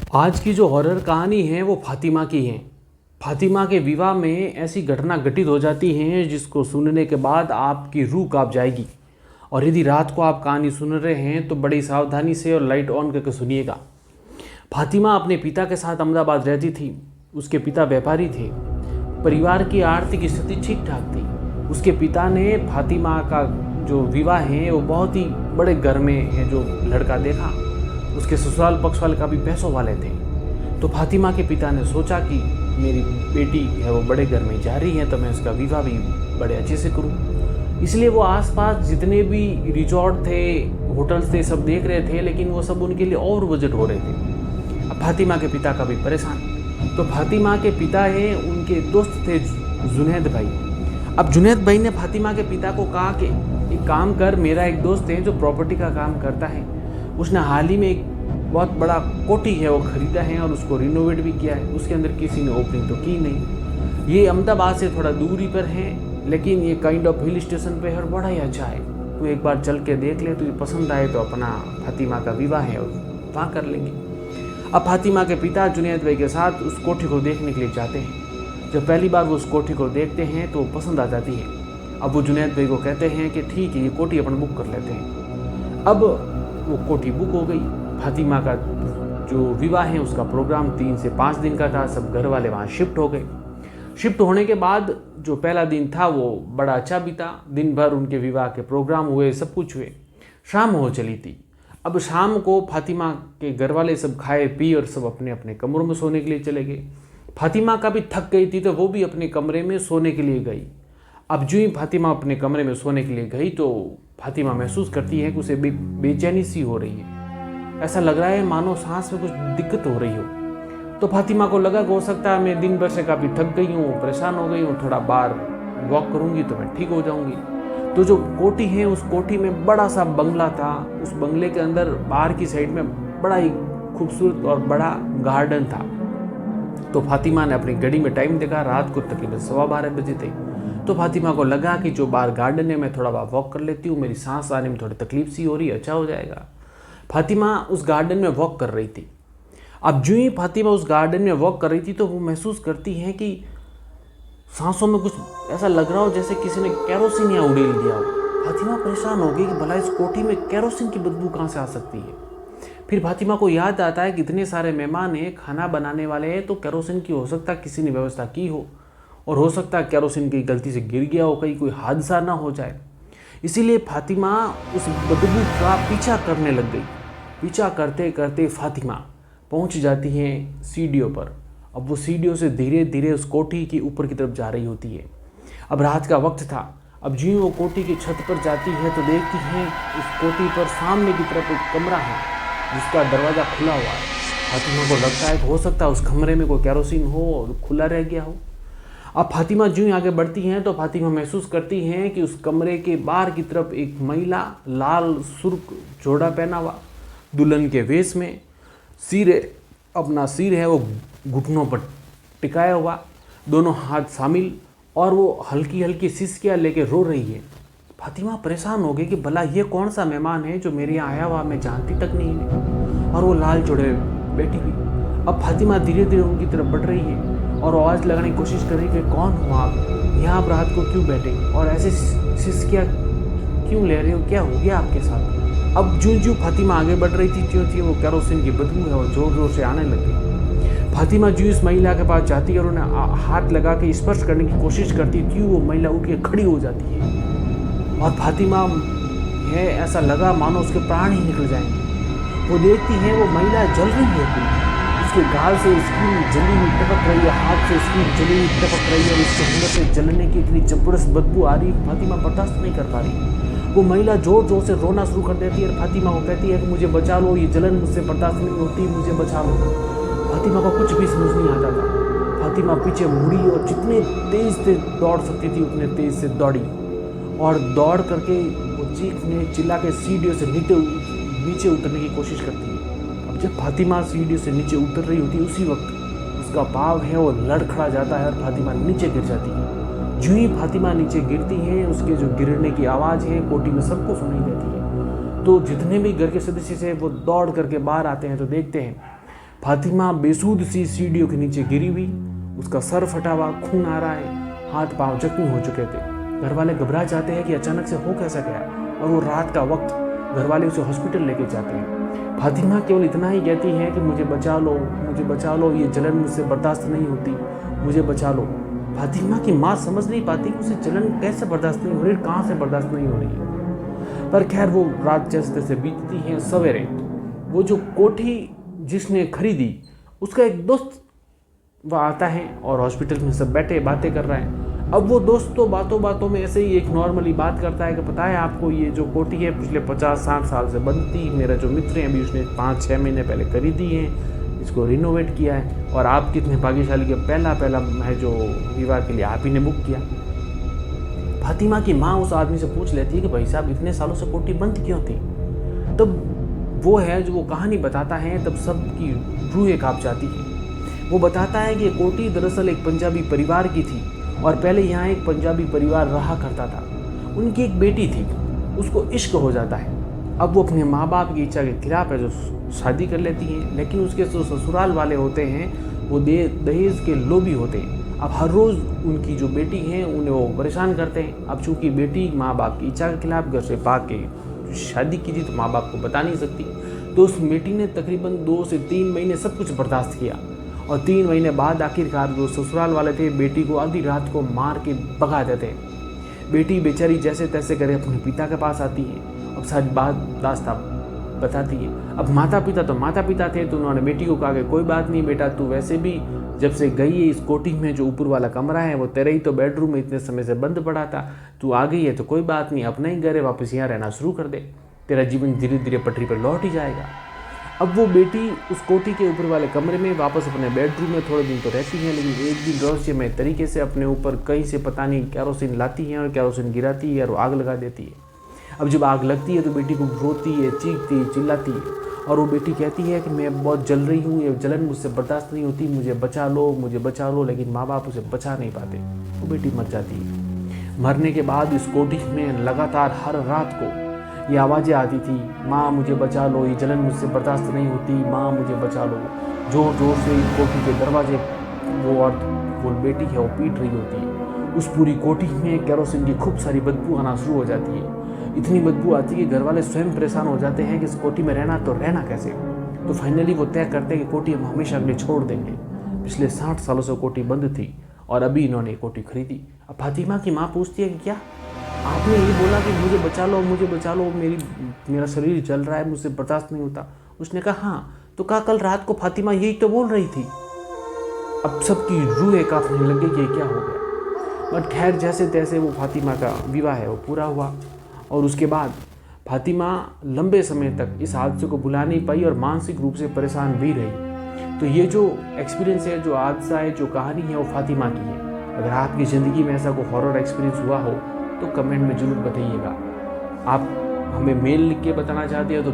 आज की जो हॉरर कहानी है वो फातिमा की है। फातिमा के विवाह में ऐसी घटना घटित हो जाती है जिसको सुनने के बाद आपकी रूह कांप जाएगी। और यदि रात को आप कहानी सुन रहे हैं तो बड़ी सावधानी से और लाइट ऑन करके सुनिएगा। फातिमा अपने पिता के साथ अहमदाबाद रहती थी। उसके पिता व्यापारी थे। परिवार की आर्थिक स्थिति ठीक ठाक थी। उसके पिता ने फातिमा का जो विवाह है वो बहुत ही बड़े घर में है जो लड़का देखा। उसके ससुराल पक्ष वाले काफ़ी पैसों वाले थे। तो फातिमा के पिता ने सोचा कि मेरी बेटी है वो बड़े घर में जा रही है तो मैं उसका विवाह भी बड़े अच्छे से करूं। इसलिए वो आसपास जितने भी रिजॉर्ट थे, होटल्स थे, सब देख रहे थे, लेकिन वो सब उनके लिए ओवर बजट हो रहे थे। अब फातिमा के पिता काफ़ी परेशान। तो फातिमा के पिता हैं, उनके दोस्त थे जुनैद भाई। अब जुनैद भाई ने फातिमा के पिता को कहा कि एक काम कर, मेरा एक दोस्त है जो प्रॉपर्टी का काम करता है, उसने हाल ही में एक बहुत बड़ा कोठी है वो ख़रीदा है और उसको रिनोवेट भी किया है। उसके अंदर किसी ने ओपनिंग तो की नहीं। ये अहमदाबाद से थोड़ा दूरी पर है, लेकिन ये काइंड ऑफ हिल स्टेशन पे है और बड़ा ही अच्छा है। तो एक बार चल के देख ले, तुझे पसंद आए तो अपना फातिमा का विवाह है और वहाँ कर लेंगे। अब फातिमा के पिता जुनैद भाई के साथ उस कोठी को देखने के लिए जाते हैं। जब पहली बार वो उस कोठी को देखते हैं तो पसंद आ जाती है। अब वो जुनैद भाई को कहते हैं कि ठीक है, ये कोठी अपन बुक कर लेते हैं। अब वो कोठी बुक हो गई। फातिमा का जो विवाह है उसका प्रोग्राम 3 से 5 दिन का था। सब घर वाले वहाँ शिफ्ट हो गए। शिफ्ट होने के बाद जो पहला दिन था वो बड़ा अच्छा बीता। दिन भर उनके विवाह के प्रोग्राम हुए, सब कुछ हुए। शाम हो चली थी। अब शाम को फातिमा के घर वाले सब खाए पी और सब अपने अपने कमरों में सोने के लिए चले गए। फातिमा का भी थक गई थी तो वो भी अपने कमरे में सोने के लिए गई। अब जो ही फातिमा अपने कमरे में सोने के लिए गई तो फातिमा महसूस करती है कि उसे बेचैनी सी हो रही है। ऐसा लग रहा है मानो सांस में कुछ दिक्कत हो रही हो। तो फातिमा को लगा कि हो सकता है मैं दिन भर से काफ़ी थक गई हूँ, परेशान हो गई हूँ, थोड़ा बाहर वॉक करूँगी तो मैं ठीक हो जाऊँगी। तो जो कोठी है उस कोठी में बड़ा सा बंगला था। उस बंगले के अंदर बाहर की साइड में बड़ा ही खूबसूरत और बड़ा गार्डन था। तो फातिमा ने अपनी घड़ी में टाइम देखा, रात को तकरीबन 12:15 बजे थे। तो फातिमा को लगा कि जो बाहर गार्डन है मैं थोड़ा बाहर वॉक कर लेती हूँ, मेरी सांस आने में थोड़ी तकलीफ सी हो रही है, अच्छा हो जाएगा। फातिमा उस गार्डन में वॉक कर रही थी। अब जो ही फातिमा उस गार्डन में वॉक कर रही थी तो वो महसूस करती है कि सांसों में कुछ ऐसा लग रहा हो जैसे किसी ने कैरोसिन या उड़ेल दिया हो। फातिमा परेशान हो गई कि भला इस कोठी में कैरोसिन की बदबू कहाँ से आ सकती है। फिर फातिमा को याद आता है कि इतने सारे मेहमान हैं, खाना बनाने वाले हैं, तो कैरोसिन की हो सकता है किसी ने व्यवस्था की हो और हो सकता है कैरोसिन की गलती से गिर गया हो, कहीं कोई हादसा ना हो जाए। इसीलिए फातिमा उस बदबू का पीछा करने लग गई। पीछा करते करते फातिमा पहुंच जाती है सीढ़ियों पर। अब वो सीढ़ियों से धीरे धीरे उस कोठी की ऊपर की तरफ जा रही होती है। अब रात का वक्त था। अब जो ही वो कोठी की छत पर जाती है तो देखती है उस कोठी पर सामने की तरफ एक कमरा है जिसका दरवाज़ा खुला हुआ है। फातिमा को लगता है कि हो सकता है उस कमरे में कोई कैरोसिन हो और खुला रह गया हो। अब फातिमा जो ही आगे बढ़ती हैं तो फातिमा महसूस करती हैं कि उस कमरे के बाहर की तरफ एक महिला लाल सुर्ख जोड़ा पहना हुआ, दुल्हन के वेश में, अपना सिर है वो घुटनों पर टिकाया हुआ, दोनों हाथ शामिल, और वो हल्की हल्की सिसकियाँ लेके रो रही है। फातिमा परेशान हो गई कि भला ये कौन सा मेहमान है जो मेरे यहाँ आया हुआ, मैं जानती तक नहीं है, और वो लाल जोड़े बैठी हुई। अब फातिमा धीरे धीरे उनकी तरफ बढ़ रही है और आवाज़ लगाने की कोशिश कर रही है कि कौन हो आप, यहाँ आप रात को क्यों बैठे और ऐसे सिसकियाँ क्यों ले रहे हो, क्या हो गया आपके साथ। अब जो फातिमा आगे बढ़ रही थी त्यों वो कैरोसिन की बदबू है और ज़ोर ज़ोर से आने लगी। फातिमा जो इस महिला के पास जाती है और उन्हें हाथ लगा के स्पर्श करने की कोशिश करती है, वो महिला उठ के खड़ी हो जाती है और फातिमा है ऐसा लगा मानो उसके प्राण ही निकल जाएंगे। वो देखती है वो महिला जल रही है पूरी। उसके गाल से स्किन जली हुई टपक रही है, हाथ से स्किन जली हुई टपक रही है और उसके अंदर से जलने की इतनी जबरदस्त बदबू आ रही है। फातिमा बर्दाश्त नहीं कर पा रही। वो महिला जोर जोर से रोना शुरू कर देती है और फातिमा को कहती है कि मुझे बचा लो, ये जलन मुझसे बर्दाश्त नहीं होती, मुझे बचा लो। फातिमा को कुछ भी समझ नहीं आता था। फातिमा पीछे मुड़ी और जितने तेज से दौड़ सकती थी उतने तेज से दौड़ी और दौड़ करके वो चीखने चिल्ला के सीढ़ियों से नीचे उतरने की कोशिश करती है। अब जब फातिमा सीढ़ियों से नीचे उतर रही होती है उसी वक्त उसका पाँव है वो लड़खड़ा जाता है और फातिमा नीचे गिर जाती है। जो ही फातिमा नीचे गिरती है उसके जो गिरने की आवाज़ है कोठी में सबको सुनाई देती है। तो जितने भी घर के सदस्य थे वो दौड़ करके बाहर आते हैं तो देखते हैं फातिमा बेसुध सी सीढ़ियों के नीचे गिरी हुई, उसका सर फटा हुआ, खून आ रहा है, हाथ पांव जख्मी हो चुके थे। घर वाले घबरा जाते हैं कि अचानक से हो कैसा गया, और वो रात का वक्त, घर वाले उसे हॉस्पिटल लेके जाते हैं। फातिमा केवल इतना ही कहती है कि मुझे बचा लो, मुझे बचा लो, ये जलन मुझसे बर्दाश्त नहीं होती, मुझे बचा लो। फातिमा की माँ समझ नहीं पाती कि उसे जलन कैसे बर्दाश्त नहीं हो रही, कहाँ से बर्दाश्त नहीं हो रही है। पर खैर वो रात जैसे तैसे बीतती है। सवेरे वो जो कोठी जिसने खरीदी, उसका एक दोस्त वह आता है और हॉस्पिटल में सब बैठे बातें कर रहा है। अब वो दोस्त तो बातों बातों में ऐसे ही एक नॉर्मली बात करता है कि पता है आपको, ये जो कोठी है पिछले 50-60 साल से बंद थी, मेरा जो मित्र है अभी उसने 5-6 महीने पहले खरीदी है, इसको रिनोवेट किया है, और आप कितने भाग्यशाली के पहला है जो विवाह के लिए आप ही ने बुक किया। फातिमा की माँ उस आदमी से पूछ लेती है कि भाई साहब इतने सालों से कोठी बंद क्यों थी। तब वो है जो वो कहानी बताता है, तब सबकी रूहें कांप जाती है। वो बताता है कि ये कोठी दरअसल एक पंजाबी परिवार की थी, और पहले यहाँ एक पंजाबी परिवार रहा करता था। उनकी एक बेटी थी, उसको इश्क हो जाता है। अब वो अपने माँ बाप की इच्छा के खिलाफ है जो शादी कर लेती हैं, लेकिन उसके जो ससुराल वाले होते हैं वो दहेज के लोभी होते हैं। अब हर रोज़ उनकी जो बेटी है उन्हें वो परेशान करते हैं। अब चूँकि बेटी माँ बाप की इच्छा के खिलाफ घर से भाग के शादी की थी, तो माँ बाप को बता नहीं सकती, तो उस बेटी ने तकरीबन 2 से 3 महीने सब कुछ बर्दाश्त किया, और 3 महीने बाद आखिरकार जो ससुराल वाले थे बेटी को आधी रात को मार के भगा देते हैं। बेटी बेचारी जैसे तैसे करे अपने पिता के पास आती है, अब सारी बात दास्तां बताती है। अब माता पिता थे, तो उन्होंने बेटी को कहा कि कोई बात नहीं बेटा, तू वैसे भी जब से गई है इस कोठी में, जो ऊपर वाला कमरा है वो तेरा ही तो बेडरूम में इतने समय से बंद पड़ा था, तू आ गई है तो कोई बात नहीं, अपना ही घर है, वापस यहाँ रहना शुरू कर दे, तेरा जीवन धीरे धीरे पटरी पर लौट ही जाएगा। अब वो बेटी उस कोठी के ऊपर वाले कमरे में वापस अपने बेडरूम में थोड़े दिन तो रहती है, लेकिन एक दिन रहस्यमय तरीके से अपने ऊपर कहीं से पता नहीं कैरोसिन लाती है और कैरोसिन गिराती है और आग लगा देती है। अब जब आग लगती है तो बेटी को रोती है, चीखती है, चिल्लाती है, और वो बेटी कहती है कि मैं बहुत जल रही हूँ, ये जलन मुझसे बर्दाश्त नहीं होती, मुझे बचा लो, लेकिन माँ बाप उसे बचा नहीं पाते। वो बेटी मर जाती है। मरने के बाद इस कोठी में लगातार हर रात को ये आवाज़ें आती थी, माँ मुझे बचा लो, ये जलन मुझसे बर्दाश्त नहीं होती, माँ मुझे बचा लो। जोर जोर से इस कोठी के दरवाजे वो बेटी है वो पीट रही होती है। उस पूरी कोठी में केरोसिन की खूब सारी बदबू आना शुरू हो जाती है। इतनी बदबू आती है कि घर वाले स्वयं परेशान हो जाते हैं कि इस कोठी में रहना कैसे। तो फाइनली वो तय करते हैं कि कोठी हम हमेशा के लिए छोड़ देंगे। पिछले 60 सालों से कोठी बंद थी और अभी इन्होंने कोठी खरीदी। अब फातिमा की माँ पूछती है कि क्या आपने ये बोला कि मुझे बचा लो, मेरा शरीर जल रहा है, मुझसे बर्दाश्त नहीं होता। उसने कहा हाँ, तो कहा कल रात को फातिमा यही तो बोल रही थी। अब सबकी रूहें कांपने लगी कि क्या हो गया। बट खैर जैसे तैसे वो फातिमा का विवाह है वो पूरा हुआ, और उसके बाद फातिमा लंबे समय तक इस हादसे को भुला नहीं पाई और मानसिक रूप से परेशान भी रही। तो ये जो एक्सपीरियंस है, जो हादसा है, जो कहानी है, वो फातिमा की है। अगर आपकी ज़िंदगी में ऐसा कोई हॉरर एक्सपीरियंस हुआ हो तो कमेंट में ज़रूर बताइएगा। आप हमें मेल लिख के बताना चाहते हो तो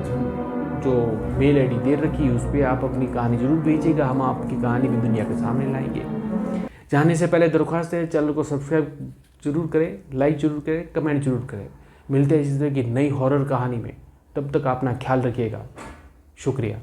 जो मेल आईडी दे रखी है उस पर आप अपनी कहानी ज़रूर भेजिएगा, हम आपकी कहानी भी दुनिया के सामने लाएंगे। जाने से पहले दरख्वास्त है, चैनल को सब्सक्राइब जरूर करें, लाइक जरूर करें, कमेंट जरूर करें। मिलते हैं इसी तरह की नई हॉरर कहानी में, तब तक अपना ख्याल रखिएगा। शुक्रिया।